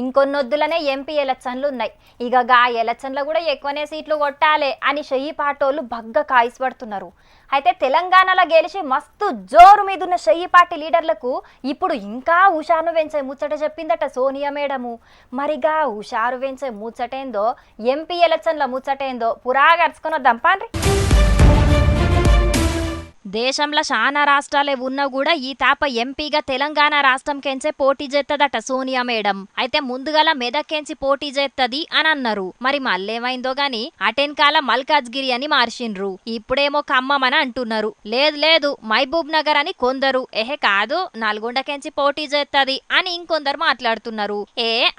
ఇంకొన్నొద్దులనే MP ఎలక్షన్లు ఉన్నాయి. ఇక గా ఎలక్షన్లో కూడా ఎక్కువనే సీట్లు కొట్టాలి అని షయ్యి పార్టీలు బగ్గ కాయిపడుతున్నారు. అయితే తెలంగాణలో గెలిచి మస్తు జోరు మీదున్న షయ్యి పార్టీ లీడర్లకు ఇప్పుడు ఇంకా హుషారు పెంచే ముచ్చట చెప్పిందట సోనియా మేడము. మరిగా హుషారు పెంచే ముచ్చటేందో ఎంపీ ఎలక్షన్ల ముచ్చటేందో పురాగర్చుకుని వద్దాం పాండ్రి. దేశంలో చాలా రాష్ట్రాలే ఉన్నా కూడా ఈ తాప ఎంపీగా తెలంగాణ రాష్ట్రం కెంచే పోటీ చేస్తదట సోనియా మేడం. అయితే ముందుగాల మెదక్కెంచి పోటీ చేస్తది అని అన్నారు. మరి మళ్ళేమైందో గాని అటెన్కాల మల్కాజ్గిరి అని మార్చిండ్రు. ఇప్పుడేమో ఖమ్మం అని అంటున్నారు. లేదు మహబూబ్ నగర్ అని కొందరు, కాదు నల్గొండకెంచి పోటీ చేస్తది అని ఇంకొందరు మాట్లాడుతున్నారు.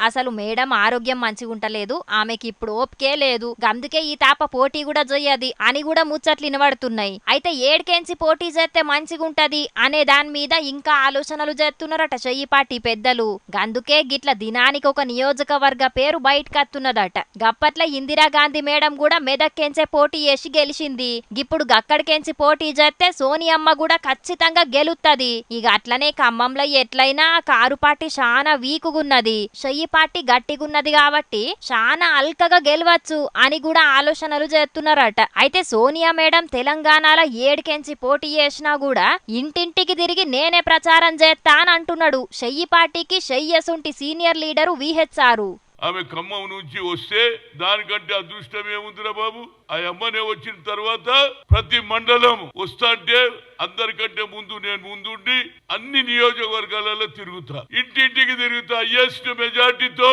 అసలు మేడం ఆరోగ్యం మంచిగుంటలేదు, ఆమెకి ఇప్పుడు ఓపికే లేదు, అందుకే ఈ తాప పోటీ కూడా చెయ్యది అని కూడా ముచ్చట్లు వినబడుతున్నాయి. అయితే ఏడుకెంచి పోటీ చేస్తే మంచిగుంటది అనే దాని మీద ఇంకా ఆలోచనలు చేస్తున్నారట షయ్యి పార్టీ పెద్దలు. గందుకే గిట్ల దినానికి ఒక నియోజకవర్గ పేరు బయటకత్తున్నదట. గప్పట్ల ఇందిరాగాంధీ మేడం కూడా మెదక్కెంచే పోటీ చేసి గెలిచింది. ఇప్పుడు గక్కడికెంచి పోటీ చేస్తే సోనియమ్మ కూడా ఖచ్చితంగా గెలుత్తది. ఇక అట్లనే ఖమ్మంలో ఎట్లయినా కారు పార్టీ చాలా వీకుగున్నది, షయ్యి పార్టీ గట్టిగున్నది కాబట్టి చాలా అల్కగా గెలవచ్చు అని కూడా ఆలోచనలు చేస్తున్నారట. అయితే సోనియా మేడం తెలంగాణలో ఏడుకెంచి పోటీ చేసినా కూడా ఇంటింటికి తిరిగి నేనే ప్రచారం చేస్తా అని అంటున్నాడు. షయ్యి పార్టీకి షయ్యసుంటి సీనియర్ లీడరు విహెచ్ఆర్. ఆమె ఖమ్మం నుంచి వస్తే దానికంటే అదృష్టం ఏముందిరా బాబు. ఆ అమ్మనే వచ్చిన తర్వాత ప్రతి మండలం వస్తాంటే అందరికంటే ముందు నేను ముందుండి అన్ని నియోజకవర్గాలలో తిరుగుతా, ఇంటింటికి తిరుగుతా. హైయెస్ట్ మెజార్టీతో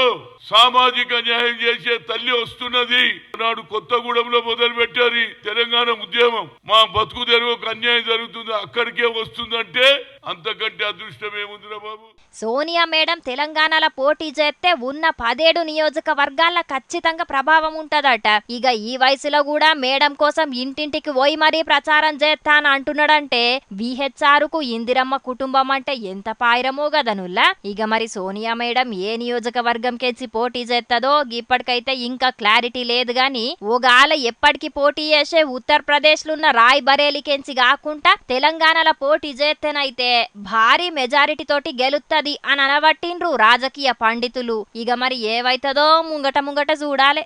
సామాజిక న్యాయం చేసే తల్లి వస్తున్నది. నాడు కొత్తగూడెంలో మొదలు పెట్టారు తెలంగాణ ఉద్యమం. మా బతుకు తెరువుకు అన్యాయం జరుగుతుంది, అక్కడికే వస్తుందంటే అంతకంటే అదృష్టం ఏముందిరా బాబు. సోనియా మేడం తెలంగాణలో పోటీ చేస్తే ఉన్న 17 నియోజకవర్గాల ఖచ్చితంగా ప్రభావం ఉంటదట. ఇక ఈ వయసులో కూడా మేడం కోసం ఇంటింటికి పోయి మరీ ప్రచారం చేస్తాను అంటున్నాడంటే విహెచ్ఆర్ కు ఇందిరమ్మ కుటుంబం అంటే ఎంత పాయిరమో గదనుల్లా. ఇక మరి సోనియా మేడం ఏ నియోజకవర్గం కెంచి పోటీ చేస్తదో ఇప్పటికైతే ఇంకా క్లారిటీ లేదు గాని ఓగాల ఎప్పటికి పోటీ చేసే ఉత్తరప్రదేశ్ లో ఉన్న రాయ్ బరేలీ కెంచి కాకుండా తెలంగాణలో పోటీ చేస్తేనైతే భారీ మెజారిటీ తోటి గెలుత్తది అని అనబట్టిండ్రు రాజకీయ పండితులు. ఇక మరి ఏవైతుందో ముంగట చూడాలే.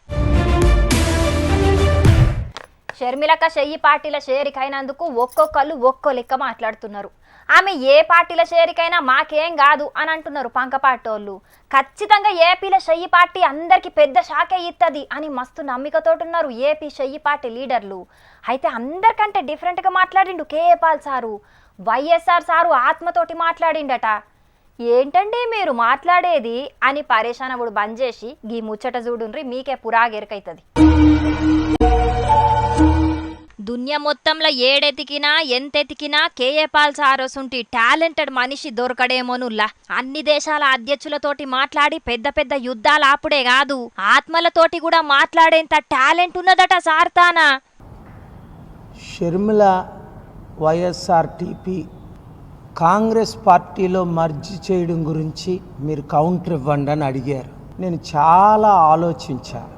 షర్మిలక్క షయ్యి పార్టీల షేరికైనందుకు ఒక్కొక్కళ్ళు ఒక్కో లెక్క మాట్లాడుతున్నారు. ఆమె ఏ పార్టీల షేరికైనా మాకేం కాదు అని అంటున్నారు పంకపాటోళ్ళు. ఖచ్చితంగా ఏపీల షయ్యి పార్టీ అందరికి పెద్ద షాకే ఇత్తది అని మస్తు నమ్మికతోటున్నారు ఏపీ షయ్యి పార్టీ లీడర్లు. అయితే అందరికంటే డిఫరెంట్గా మాట్లాడిండు KA Paul sir. YSR sir ఆత్మతోటి మాట్లాడిండట. ఏంటండి మీరు మాట్లాడేది అని పరేషానవుడు బంద్ చేసి గీ ముచ్చట చూడుండ్రి, మీకే పురాగెరకైతుంది. దునియా మొత్తంలో ఏడెతికినా ఎంతెతికినా కేఏ పాల్ సారసుంటి టాలెంటెడ్ మనిషి దొరకడేమోనుల్లా. అన్ని దేశాల అధ్యక్షులతోటి మాట్లాడి పెద్ద పెద్ద యుద్ధాలు ఆపుడే కాదు, ఆత్మలతోటి కూడా మాట్లాడేంత టాలెంట్ ఉన్నదట సార్తానా. షర్మిల వైఎస్ఆర్టీపీ కాంగ్రెస్ పార్టీలో మర్జీ చేయడం గురించి మీరు కౌంటర్ ఇవ్వండి అని అడిగారు. నేను చాలా ఆలోచించాను.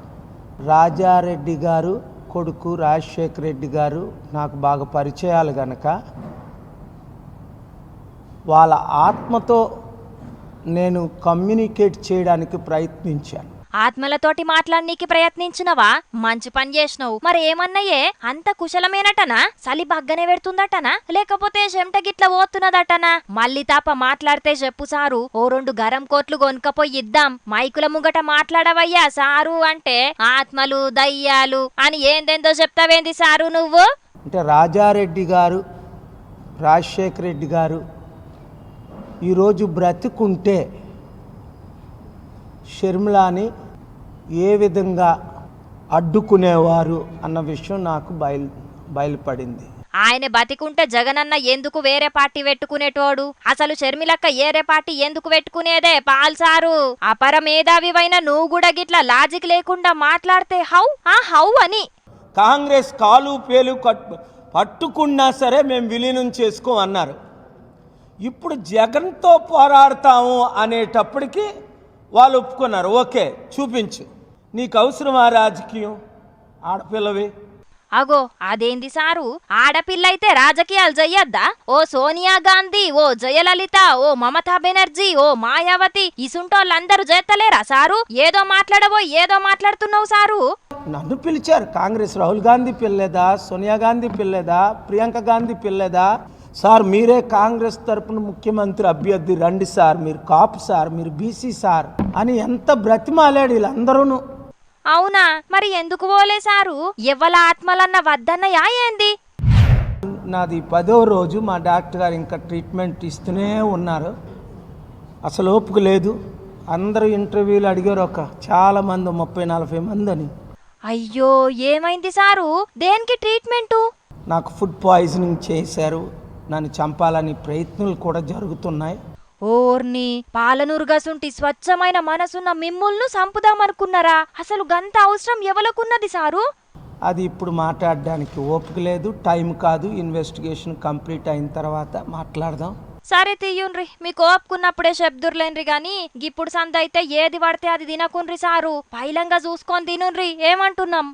రాజారెడ్డి గారు కొడుకు రాజశేఖర రెడ్డి గారు నాకు బాగా పరిచయాలు గనక వాళ్ళ ఆత్మతో నేను కమ్యూనికేట్ చేయడానికి ప్రయత్నించాను. ఆత్మలతోటి మాట్లాడనీకి ప్రయత్నించినవా? మంచి పని చేసినవు. మరి ఏమన్నాయే అంత కుశలమేనటనా? సలి బగ్గనే పెడుతుందటనా లేకపోతే చెమట గిట్ల పోతున్నదటనా? మళ్ళీ తాప మాట్లాడితే చెప్పు సారు, ఓ 2 గరం కోట్లు కొనుకపోయి ఇద్దాం, మైకుల ముంగట మాట్లాడవయ్యా సారు అంటే ఆత్మలు దయ్యాలు అని ఏందేందో చెప్తావేంది సారు నువ్వు? అంటే రాజారెడ్డి గారు రాజశేఖర రెడ్డి గారు ఈరోజు బ్రతికుంటే షర్మిలాని ఏ విధంగా అడ్డుకునేవారు అన్న విషయం నాకు బయలుపడింది. ఆయన బతికుంటే జగనన్న ఎందుకు వేరే పార్టీ పెట్టుకునేటోడు? అసలు షర్మిలక్క ఏరే పార్టీ ఎందుకు పెట్టుకునేదే? పాల్సారు అపర మేధావివైన నువ్వు కూడా గిట్లా లాజిక్ లేకుండా మాట్లాడితే హౌ అని. కాంగ్రెస్ కాలు పేలు పట్టుకున్నా సరే మేము విలీనం చేసుకోమన్నారు. ఇప్పుడు జగన్తో పోరాడతాము అనేటప్పటికీ వాళ్ళు ఒప్పుకున్నారు. ఓకే చూపించు, నీకు అవసరమా రాజకీయం? ఆడపిల్లవి అగో అదేంది సారు, ఆడపిల్లైతే రాజకీయాలు చెయ్యొద్దా? ఓ సోనియా గాంధీ, ఓ జయలలిత, ఓ మమతా బెనర్జీ, ఓ మాయావతి ఇసుంటోళ్ళందరూ చేస్తలేరా సారు? ఏదో ఏదో మాట్లాడుతున్నావు సారు. నన్ను పిలిచారు. కాంగ్రెస్ రాహుల్ గాంధీ పిల్లలేదా, సోనియా గాంధీ పిల్లలేదా, ప్రియాంక గాంధీ పిల్లలేదా? సార్ మీరే కాంగ్రెస్ తరపున ముఖ్యమంత్రి అభ్యర్థి రండి సార్, మీరు కాపు సార్, మీరు బీసీ సార్ అని ఎంత బ్రతిమాలాడు వీళ్ళందరూను. అవునా, మరి ఎందుకు పోలే సారు? ఎవ్వల ఆత్మలన్న వద్దన్నయా ఏంది? నాది 10వ రోజు. మా డాక్టర్ గారు ఇంకా ట్రీట్మెంట్ ఇస్తూనే ఉన్నారు. అసలు ఓపిక లేదు. అందరూ ఇంటర్వ్యూలు అడిగారు, చాలామంది 30-40 మంది అని. అయ్యో ఏమైంది సారు? దేనికి ట్రీట్మెంటు? నాకు ఫుడ్ పాయిజనింగ్ చేశారు. నన్ను చంపాలని ప్రయత్నాలు కూడా జరుగుతున్నాయి. ఓర్ని పాలనూరు గసుంటి స్వచ్ఛమైన మనసున్న మిమ్ముల్ను సంపుదామనుకున్నారా? అసలు గంత అవసరం ఎవలకున్నది సారు? అది ఇప్పుడు మాట్లాడడానికి ఓపిక లేదు, టైం కాదు. ఇన్వెస్టిగేషన్ కంప్లీట్ అయిన తర్వాత మాట్లాడదాం. సరే తీయుండ్రి, మీకు ఓపుకున్నప్పుడే చెప్దుర్లేండ్రి గాని గిప్పుడు సంద అయితే ఏది పడితే అది తినకుండ్రి సారు. పైలంగా చూసుకొని తినుండ్రి, ఏమంటున్నాం?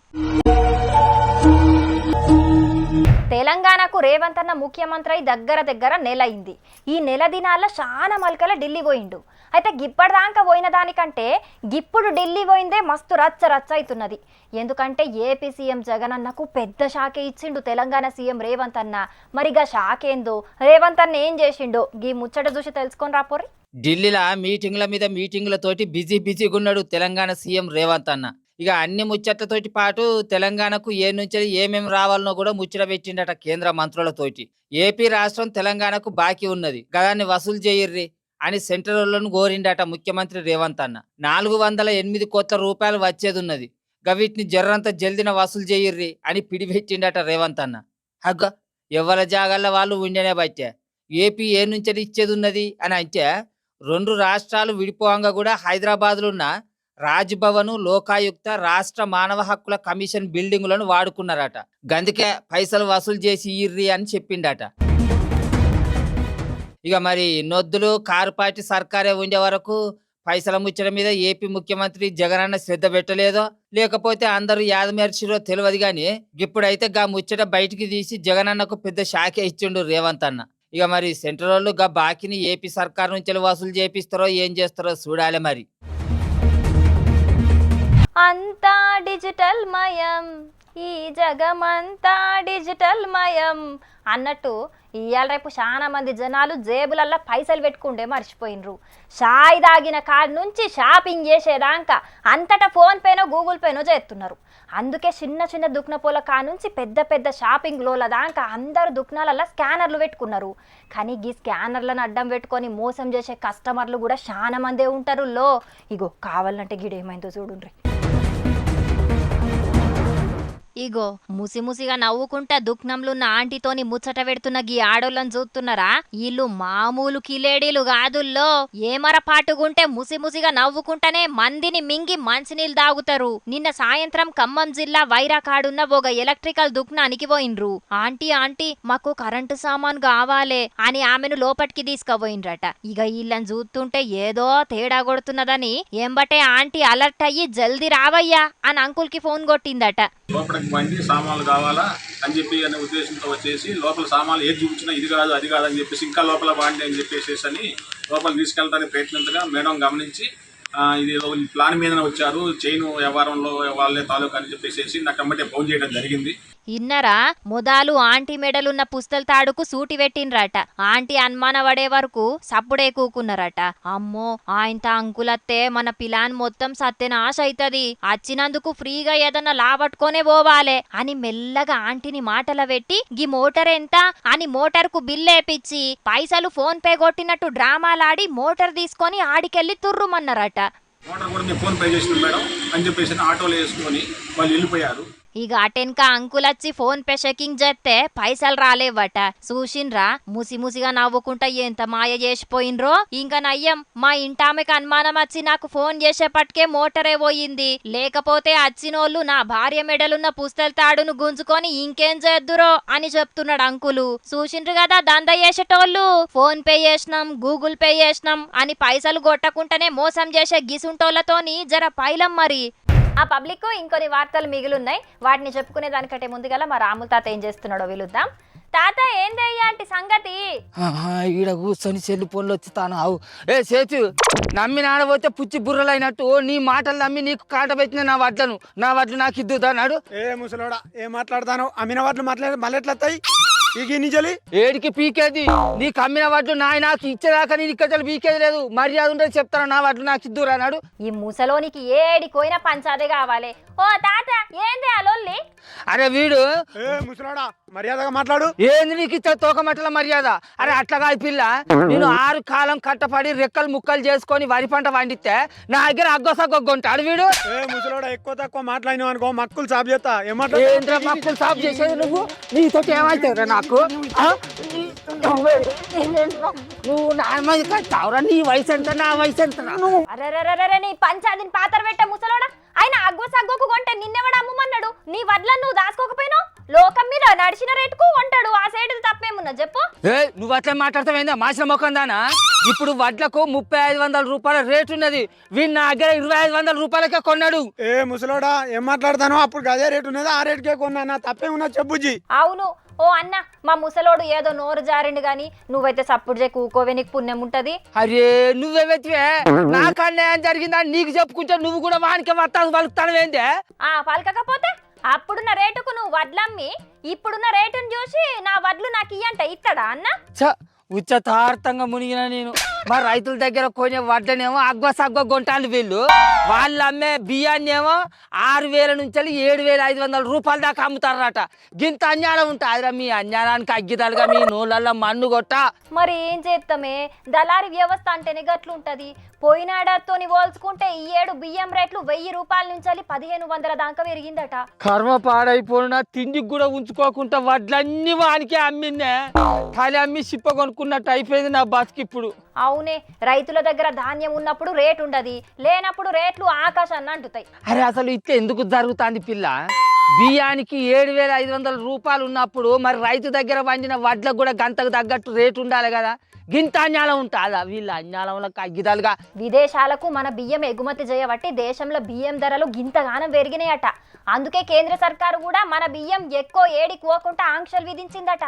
తెలంగాణకు రేవంత్ అన్న ముఖ్యమంత్రి అయి దగ్గర నెల అయింది. ఈ నెల దినాల్లో చాలా మల్కల ఢిల్లీ పోయిండు. అయితే గిప్పటిదాకా పోయిన దానికంటే గిప్పుడు ఢిల్లీ పోయిందే మస్తు రచ్చ అవుతున్నది. ఎందుకంటే ఏపీ సీఎం జగన్ అన్నకు పెద్ద షాకే ఇచ్చిండు తెలంగాణ సీఎం రేవంత్ అన్న. మరిగా షాకేందో, రేవంత్ అన్న ఏం చేసిండో గీ ముచ్చట చూసి తెలుసుకొని రాపోరి. ఢిల్లీలో మీటింగ్ల మీద మీటింగ్లతోటి బిజీగా ఉన్నాడు తెలంగాణ సీఎం రేవంత్ అన్న. ఇక అన్ని ముచ్చట్లతోటి పాటు తెలంగాణకు ఏ నుంచి ఏమేమి రావాలనో కూడా ముచ్చట పెట్టిండట కేంద్ర మంత్రులతోటి. ఏపీ రాష్ట్రం తెలంగాణకు బాకీ ఉన్నది, గదాన్ని వసూలు చేయర్రి అని సెంట్రల్లను కోరిండట ముఖ్యమంత్రి రేవంత్ అన్న. 408 కోట్ల రూపాయలు వచ్చేది ఉన్నది, గవిటిని జర్రంత జల్దిన వసూలు చేయర్రి అని పిడిపెట్టిండట రేవంత్ అన్న. హగ్గ ఎవరి జాగాల్లో వాళ్ళు ఉండనే బట్టే ఏపీ ఏ నుంచి ఇచ్చేది ఉన్నది అని అంటే 2 రాష్ట్రాలు విడిపోవంగా కూడా హైదరాబాద్లో ఉన్న రాజ్భవన్, లోకాయుక్త, రాష్ట్ర మానవ హక్కుల కమిషన్ బిల్డింగులను వాడుకున్నారట. గందుకే పైసలు వసూలు చేసి ఇర్రి అని చెప్పిండట. ఇక మరి నొద్దులు కారు పార్టీ సర్కారే ఉండే వరకు పైసల ముచ్చట మీద ఏపీ ముఖ్యమంత్రి జగనన్న శ్రద్ధ పెట్టలేదో, లేకపోతే అందరూ యాదమర్చిరో తెలియదు గాని ఇప్పుడైతే గా ముచ్చట బయటికి తీసి జగనన్నకు పెద్ద షాకే ఇచ్చిండు రేవంత్ అన్న. ఇక మరి సెంట్రల్ వాళ్ళు గా బాకీని ఏపీ సర్కార్ నుంచి వసూలు చేపిస్తారో ఏం చేస్తారో చూడాలి మరి. అంతా డిజిటల్ మయం, ఈ జగమంతా డిజిటల్ మయం అన్నట్టు ఇవాళ రేపు చాలా మంది జనాలు జేబులల్లో పైసలు పెట్టుకుంటే మర్చిపోయినరు. షాయి దాగిన కాడ నుంచి షాపింగ్ చేసేదాకా అంతటా ఫోన్ పేనో గూగుల్ పేనో చేస్తున్నారు. అందుకే చిన్న దుక్నపోల కా నుంచి పెద్ద షాపింగ్ లోల దాకా అందరు దుక్నాలల్లో స్కానర్లు పెట్టుకున్నారు. కానీ ఈ స్కానర్లను అడ్డం పెట్టుకొని మోసం చేసే కస్టమర్లు కూడా చాలా మందే ఉంటారు. ఇగో కావాలంటే గిడేమైందో చూడుండ్రి. ఇగో ముసిముసిగా నవ్వుకుంటా దుఃఖంలున్న ఆంటీతోని ముచ్చట పెడుతున్న గీ ఆడోళ్ళని చూస్తున్నారా? వీళ్ళు మామూలు కిలేడీలు కాదుల్లో. ఏమరపాటుగుంటే ముసిముసిగా నవ్వుకుంటానే మందిని మింగి మంచినీళ్ళు తాగుతారు. నిన్న సాయంత్రం ఖమ్మం జిల్లా వైరాకాడున్న ఒక ఎలక్ట్రికల్ దుకాణానికి పోయిండ్రు. ఆంటీ మాకు కరెంటు సామాన్ కావాలే అని ఆమెను లోపటికి తీసుకుపోయిండ్రట. ఇక వీళ్ళని చూస్తుంటే ఏదో తేడా కొడుతున్నదని ఎంబటే ఆంటీ అలర్ట్ అయ్యి జల్దీ రావయ్యా అని అంకుల్కి ఫోన్ కొట్టిందట. బండి సామాన్లు కావాలా అని చెప్పి అనే ఉద్దేశంతో వచ్చేసి లోపల సామాన్లు ఏది చూపించినా ఇది కాదు అది కాదు అని చెప్పేసి ఇంకా లోపల బాండి అని చెప్పేసి అని లోపల తీసుకెళ్తానికి ప్రయత్నించగా మేడం గమనించి ఇది ప్లాన్ మీదనే వచ్చారు, చైన్ వ్యవహారంలో వాళ్ళే తాలూకా అని చెప్పేసి నాకు అమ్మటే ఫోన్ చేయడం జరిగింది. ఇన్నరా మొదలు ఆంటీ మెడలున్న పుస్తల తాడుకు సూటి పెట్టినరట. ఆంటీ అనుమాన పడే వరకు సప్పుడే కూకున్నారట. అమ్మో ఆయనత అంకులత్తే మన పిలాన్ మొత్తం సత్యనాశ అవుతుంది, వచ్చినందుకు ఫ్రీగా ఏదన్నా లాబట్టుకొనే పోవాలే అని మెల్లగా ఆంటీని మాటల పెట్టి గీ మోటార్ ఎంత అని మోటార్కు బిల్లేపిచ్చి పైసలు ఫోన్ పే కొట్టినట్టు డ్రామాలాడి మోటార్ తీసుకొని ఆడికెళ్ళి తుర్రుమన్నారట. మోటార్ కూడా నేను ఫోన్ పే చేసిన మేడం అని చెప్పేసి ఆటోలో వేసుకొని వాళ్ళు వెళ్ళిపోయారు. ఇక అటెన్క అంకులచ్చి ఫోన్ పే చెకింగ్ చేస్తే పైసలు రాలేవట. చూసిండ్రా ముసిముసిగా నవ్వుకుంటా ఎంత మాయ చేసిపోయినరో. ఇంకా నయ్యం మా ఇంటామెకు అనుమానం వచ్చి నాకు ఫోన్ చేసేపటికే మోటరే పోయింది, లేకపోతే వచ్చినోళ్ళు నా భార్య మెడలున్న పుస్తల తాడును గుంజుకొని ఇంకేం చేద్దురో అని చెప్తున్నాడు అంకులు. చూసిండ్రు కదా దంద చేసేటోళ్ళు. ఫోన్ పే చేసినాం గూగుల్ పే చేసినాం అని పైసలు కొట్టకుండానే మోసం చేసే గిసుంటోళ్లతోని జర పైలం మరి. ఆ పబ్లిక్ ఇంకొన్ని వార్తలు మిగిలిన్నాయి, వాటిని చెప్పుకునే దానికంటే ముందుగా మా రాముల తాత ఏం చేస్తున్నాడో వెలుద్దాం. తాత ఏందయ్యా అంటే సంగతి? ఈడ కూర్చొని సెల్లు ఫోన్లు వచ్చి తాను అవు ఏ సేతు నమ్మి నాడబోతే పుచ్చి బుర్రలైనట్టు నీ మాటలు నమ్మి నీకు కాట పెట్టిన నా వడ్లు నాకు ఇద్దుతా నాడు. ఏ ముసలోడా ఏం మాట్లాడతాను? అమ్మిన వాటిని మాట్లాడి మళ్ళీ ఎట్లా వస్తాయి పీకి నించలి? ఏడికి పీకేది? నీకు అమ్మిన వడ్లు నాకు ఇచ్చేదాకా నేను ఇక్కడ పీకేది లేదు. మర్యాద ఉంటే చెప్తాను, నా వడ్లు నాకు ఇద్దురా నాడు. ఈ ముసలోనికి ఏడికోయినా పంచాదే కావాలి. ఓ తాత ఏంది ఆ లొల్లి? అరే వీడు ఏ ముసలోడా మర్యాదగా మాట్లాడు. ఏంది నీకు ఇచ్చే తోకమట్టల మర్యాద? అరే అట్లా కాదు పిల్ల, నేను 6 కాలం కట్టపడి రెక్కలు ముక్కలు చేసుకొని వరి పంట వండితే నా దగ్గర అగ్గొసగ్గొంటాడు వీడు. ఏ ముసలోడా ఎక్కువ తక్కువ మాట్లాడినావు అనుకో మక్కులు సాపు చేస్తా. ఏం ఏంద్ర మక్కులు సాపు చేసేది నువ్వు? నీతో ఏమైతే నాకు నువ్వు నా మీద కట్టావురా? నీ వయసు ఎంత నా వయసు ఎంత? అరే నీ పంచాదిని పాతర పెట్టే ముసలోడా, ఆయన అగ్గొసగ్గొకు కొంటే నిన్నెవడు అమ్మమన్నాడు? నీ వడ్లను నువ్వు దాచుకోకపోయినావు, లోకం మీద నడిచిన రేటుకు కొంటాడు. ఆ సైడ్ తప్పేమున్నా చెప్పు? నువ్వు అట్లా మాట్లాడతావేందా మాసిన మొఖం దానా? ఇప్పుడు వడ్లకు 3500 రూపాయల రేటు ఉన్నది, వీడు నా దగ్గర 2500 రూపాయలకే కొన్నాడు. ఏ ముసలోడా ఏం మాట్లాడతాను? అప్పుడు అదే రేటు ఉన్నది, ఆ రేటుకే కొన్నా. తప్పేమున్నా చెప్పుజీ. అవును ఓ అన్న, మా ముసలోడు ఏదో నోరు జారిండు గాని నువ్వైతే సప్పుడు చేయి కూకోవే, నీకు పుణ్యం ఉంటది. అరే నువ్వేవే నాకు అన్యాయం జరిగిందా నీకు చెప్పుకుంటే నువ్వు కూడా వానికి వస్తాను పలుకుతానవేందే? పలకపోతే అప్పుడున్న రేటుకు నువ్వు వడ్లమ్మి ఇప్పుడున్న రేటును చూసి నా వడ్లు నాకు ఇయ్యంట ఇస్తాడా అన్న? ఉచ్చతార్థంగా మునిగిన నేను. మా రైతుల దగ్గర కొనే వడ్లనేమో అగ్గొసగ్గ గొంటాలు వీళ్ళు, వాళ్ళు అమ్మే బియ్యాన్ని ఏమో 6000 నుంచి 7500 రూపాయల దాకా అమ్ముతారట. గింత అన్యాయం ఉంటాదిరా మీ అన్యాయానికి అగ్గిదలుగా మీ నోళ్ళల్లో మన్ను కొట్ట. మరి ఏం చేస్తామే, దళారి వ్యవస్థ అంటేనే గట్లుంటది. పోయినాడతోని పోల్చుకుంటే ఈ ఏడు బియ్యం రేట్లు 1000 రూపాయల నుంచి 1500 దాకా పెరిగిందట. కర్మ పాడైపోయినా తిండికి కూడా ఉంచుకోకుండా వడ్లన్నీ వానికే అమ్మిందే. ఖాళీ అమ్మి సిప్ప కొనుక్కున్నట్టు అయిపోయింది నా బతుకు ఇప్పుడు. అవునే, రైతుల దగ్గర ధాన్యం ఉన్నప్పుడు రేటు ఉండదు, లేనప్పుడు రేట్లు ఆకాశాన్ని అంటుతాయి. అరే అసలు ఇట్లా ఎందుకు జరుగుతుంది పిల్ల? బియ్యానికి 7500 రూపాయలు ఉన్నప్పుడు మరి రైతు దగ్గర వండిన వడ్లకు కూడా గంతకు తగ్గట్టు రేటు ఉండాలి కదా. గింత అన్యాయం ఉంటుందా? వీళ్ళ అన్యాయంలోకి అగ్గిదాలుగా. విదేశాలకు మన బియ్యం ఎగుమతి చేయబట్టి దేశంలో బియ్యం ధరలు గింతగానం పెరిగినాయట. అందుకే కేంద్ర సర్కారు కూడా మన బియ్యం ఎక్కువ ఏడికోకుండా ఆంక్షలు విధించిందట.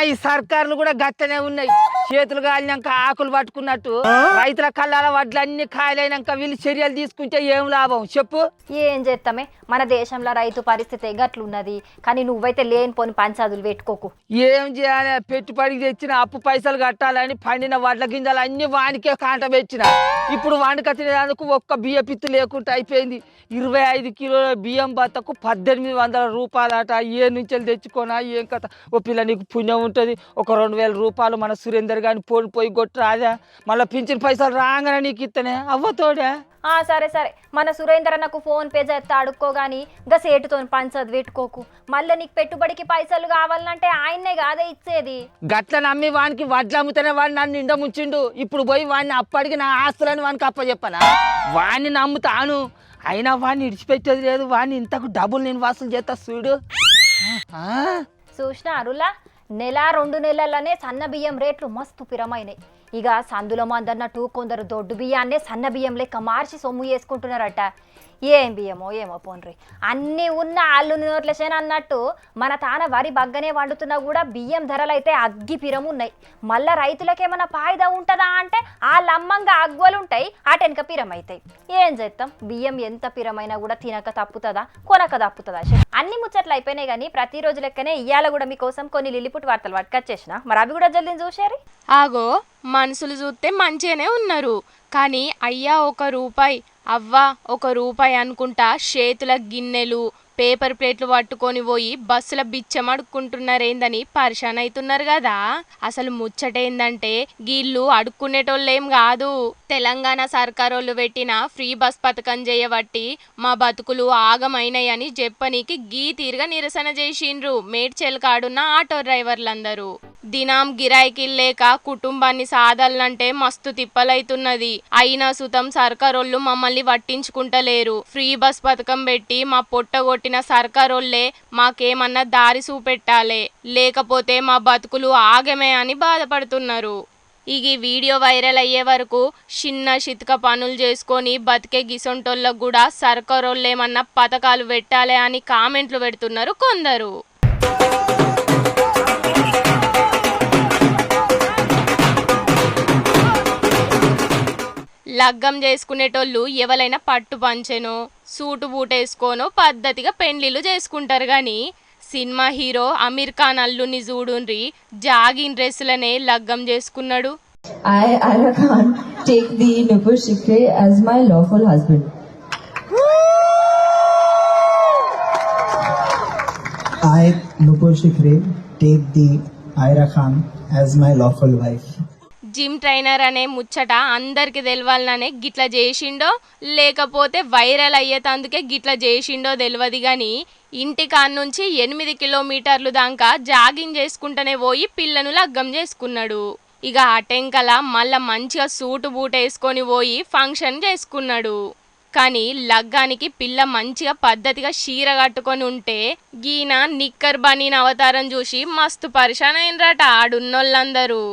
ఈ సర్కారులు కూడా గట్టనే ఉన్నాయి. చేతులు కాలినాక ఆకులు పట్టుకున్నట్టు రైతుల కళ్ళాల వడ్లన్నీ కాయలైనాక వీళ్ళు చర్యలు తీసుకుంటే ఏం లాభం చెప్పు? ఏం చేస్తామే, మన దేశంలో రైతు పరిస్థితి గట్లున్నది. కానీ నువ్వైతే లేనిపోని పంచాదులు పెట్టుకోకు. ఏం చేయాలి? పెట్టుబడికి తెచ్చిన అప్పు పైసలు కట్టాలని పండిన వడ్ల గింజలు అన్ని వానికే కాంట పెట్టిన. ఇప్పుడు వానికి తినేందుకు ఒక్క బియ్య పిత్తు లేకుండా అయిపోయింది. 25 కిలోల బియ్యం బత్తకు 1800 రూపాయలట. ఏ నుంచి తెచ్చుకోనా ఏం కథ? ఓ పిల్ల నీకు పుణ్యం ఉంటుంది, ఒక 2000 రూపాయలు మన సురేందర్ గారిని పోయి కొట్టు రాజా, మళ్ళీ పింఛన్ పైసలు రాగానే నీకు ఇస్తనే అవ్వతోడే. సరే మన సురేందర్ అన్నకు ఫోన్ పే చేస్తా అడుక్కోగాని గా సేటుతో పంచదు పెట్టుకోకు. మళ్ళీ నీకు పెట్టుబడికి పైసలు కావాలంటే ఆయన్నే కాదే ఇచ్చేది. గట్ల నమ్మి వానికి వడ్లు అమ్ముతేనే వాడిని నన్ను నిండా ముంచిండు. ఇప్పుడు పోయి వాడిని అప్పటికి నా ఆస్తులని వానికి అప్పచెప్పనా? వాడిని నమ్ముతాను, అయినా వాడిని ఇడిచిపెట్టేది లేదు. వాడిని ఇంతకు డబ్బులు నేను వసూలు చేస్తా చూడు. చూసినా అరులా, నెల 2 నెలలనే సన్న బియ్యం రేట్లు మస్తు పిరమైనాయి. ఇక సందులో మందన్నట్టు కొందరు దొడ్డు బియ్యాన్నే సన్న బియ్యం లెక్క మార్చి సొమ్ము చేసుకుంటున్నారట. ఏం బియ్యమో ఏమో పోన్రి, అన్నీ ఉన్న ఆళ్ళు నోట్లేసేన అన్నట్టు మన తాన వరి బగ్గనే వండుతున్నా కూడా బియ్యం ధరలు అయితే అగ్గి పిరమున్నాయి. మళ్ళా రైతులకేమన్నా ఫాయిదా ఉంటుందా అంటే వాళ్ళ అమ్మంగా అగ్వలుంటాయి, అటెనక పిరమైతాయి. ఏం చేస్తాం, బియ్యం ఎంత పిరమైనా కూడా తినక తప్పుతుందా కొనక తప్పుతుందా? అన్ని ముచ్చట్లు అయిపోయినాయి కానీ ప్రతిరోజు లెక్కనే ఇయ్యాల కూడా మీకోసం కొన్ని లిల్లిపుట్ వార్తలు పట్టుకొచ్చేసిన. మరి అవి కూడా జల్దీ చూసారు. ఆగో మనుషులు చూస్తే మంచిగానే ఉన్నారు, కానీ అయ్యా 1 రూపాయి అవ్వ 1 రూపాయి అనుకుంటా చేతుల గిన్నెలు పేపర్ ప్లేట్లు పట్టుకొని పోయి బస్సుల బిచ్చం అడుక్కుంటున్నారేందని పరిశాన్ అవుతున్నారు కదా. అసలు ముచ్చటేందంటే గీళ్ళు అడుక్కునేటోళ్ళేం కాదు, తెలంగాణ సర్కారోళ్ళు పెట్టిన ఫ్రీ బస్ పథకం చేయబట్టి మా బతుకులు ఆగమైనాయని చెప్పనీకి గీ తీరుగా నిరసన చేసిండ్రు మేడ్చల్ కాడున్న ఆటో డ్రైవర్లందరూ. దినం గిరాయికిల్ లేక కుటుంబాన్ని సాదాలంటే మస్తు తిప్పలైతున్నది. అయినా సుతం సర్కారోళ్ళు మమ్మల్ని పట్టించుకుంటలేరు. ఫ్రీ బస్ పథకం పెట్టి మా పొట్టగొట్టిన సర్కారోళ్ళే మాకేమన్నా దారి చూపెట్టాలే, లేకపోతే మా బతుకులు ఆగమే అని బాధపడుతున్నారు. ఇక ఈ వీడియో వైరల్ అయ్యే వరకు చిన్న చితక పనులు చేసుకొని బతికే గిసొంటోళ్ళకు కూడా సర్కారోళ్ళేమన్నా పథకాలు పెట్టాలి అని కామెంట్లు పెడుతున్నారు కొందరు. లగ్గం చేసుకునేటోళ్ళు ఎవరైనా పట్టు పంచెనో సూటు బూటేసుకోనో పద్ధతిగా పెండ్లిళ్ళు చేసుకుంటారు కానీ సినిమా హీరో అమీర్ ఖాన్ అల్లుని చూడుండ్రి జాగిన్ డ్రెస్సులనే లగ్గం చేసుకున్నాడు. I, Ira Khan, take the Nupur Shikre as my lawful husband. I, Nupur Shikre, take the Ira Khan as my lawful wife. Gym trainer అనే ముచ్చట అందరికి తెలవాలనే గిట్ల చేసిండో లేకపోతే వైరల్ అయ్యేటందుకే గిట్ల చేసిండో తెలియదు కానీ ఇంటికాడ నుంచి 8 కిలోమీటర్లు దాకా జాగింగ్ చేసుకుంటూనే పోయి పిల్లను లగ్గం చేసుకున్నాడు. ఇక అటెంకల మళ్ళా మంచిగా సూటు బూట వేసుకొని పోయి ఫంక్షన్ చేసుకున్నాడు. కానీ లగ్గానికి పిల్ల మంచిగా పద్ధతిగా చీర కట్టుకొని ఉంటే గీన నిక్కర్ బనీన్ అవతారం చూసి మస్తు పరిశాన్ అయినరట ఆడున్నోళ్ళందరూ.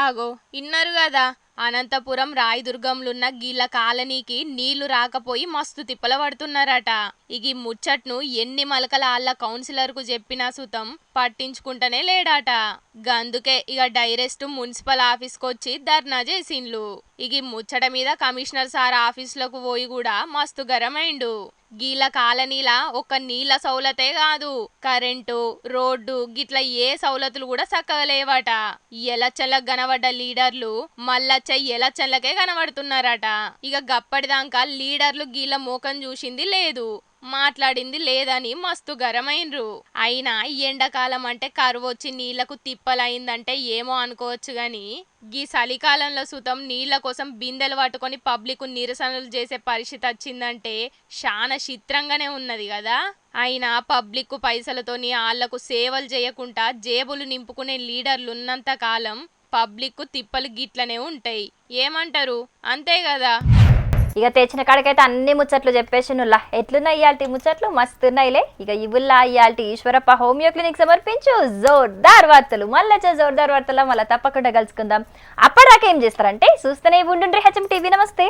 ఆగో ఇన్నారు కదా, అనంతపురం రాయదుర్గంలున్న గీళ్ళ కాలనీకి నీళ్లు రాకపోయి మస్తు తిప్పల పడుతున్నారట. ఇగి ముచ్చట్ను ఎన్ని మలకల ఆళ్ళ కౌన్సిలర్ కు చెప్పినా సుతం పట్టించుకుంటనే లేడాట. గందుకే ఇక డైరెక్ట్ మున్సిపల్ ఆఫీస్ కొచ్చి ధర్నా చేసిండ్లు. ఇగి ముచ్చట మీద కమిషనర్ సార్ ఆఫీసులకు పోయి కూడా మస్తు గరమైండు. గీళ్ళ కాలనీలా ఒక నీళ్ళ సౌలతే కాదు, కరెంటు, రోడ్డు గిట్ల ఏ సౌలతులు కూడా సక్కలేవట. ఎలచ్చలకు కనబడ్డ లీడర్లు మళ్ళచ్చ ఎలచ్చలకే కనబడుతున్నారట. ఇక గప్పటిదాకా లీడర్లు గీళ్ళ మోకం చూసింది లేదు, మాట్లాడింది లేదని మస్తు గరమైనరు. అయినా ఎండాకాలం అంటే కరువు వచ్చి నీళ్లకు తిప్పలైందంటే ఏమో అనుకోవచ్చు గాని గీ చలికాలంలో సుతం నీళ్ల కోసం బిందెలు పట్టుకొని పబ్లిక్ నిరసనలు చేసే పరిస్థితి వచ్చిందంటే చాలా చిత్రంగానే ఉన్నది కదా. అయినా పబ్లిక్ పైసలతోని ఆళ్లకు సేవలు చేయకుండా జేబులు నింపుకునే లీడర్లు ఉన్నంత కాలం పబ్లిక్ తిప్పలు గిట్లనే ఉంటాయి. ఏమంటారు? అంతే కదా. ఇక తెచ్చిన కాడికైతే అన్ని ముచ్చట్లు చెప్పేసినుల్లా. ఎట్లున్నాయి ఇయాల్టి ముచ్చట్లు? మస్తున్నాయిలే. ఇక ఇవుల్లా ఇయాల్టి ఈశ్వరప్ప హోమియో క్లినిక్ సమర్పించు జోర్దార్ వార్తలు. మళ్ళీ జోర్దార్ వార్తల మళ్ళీ తప్పకుండా కలుసుకుందాం. అప్పటిదాకా ఏం చేస్తారంటే చూస్తూనే ఉండుండ్రి హెచ్ఎం టీవీ. నమస్తే.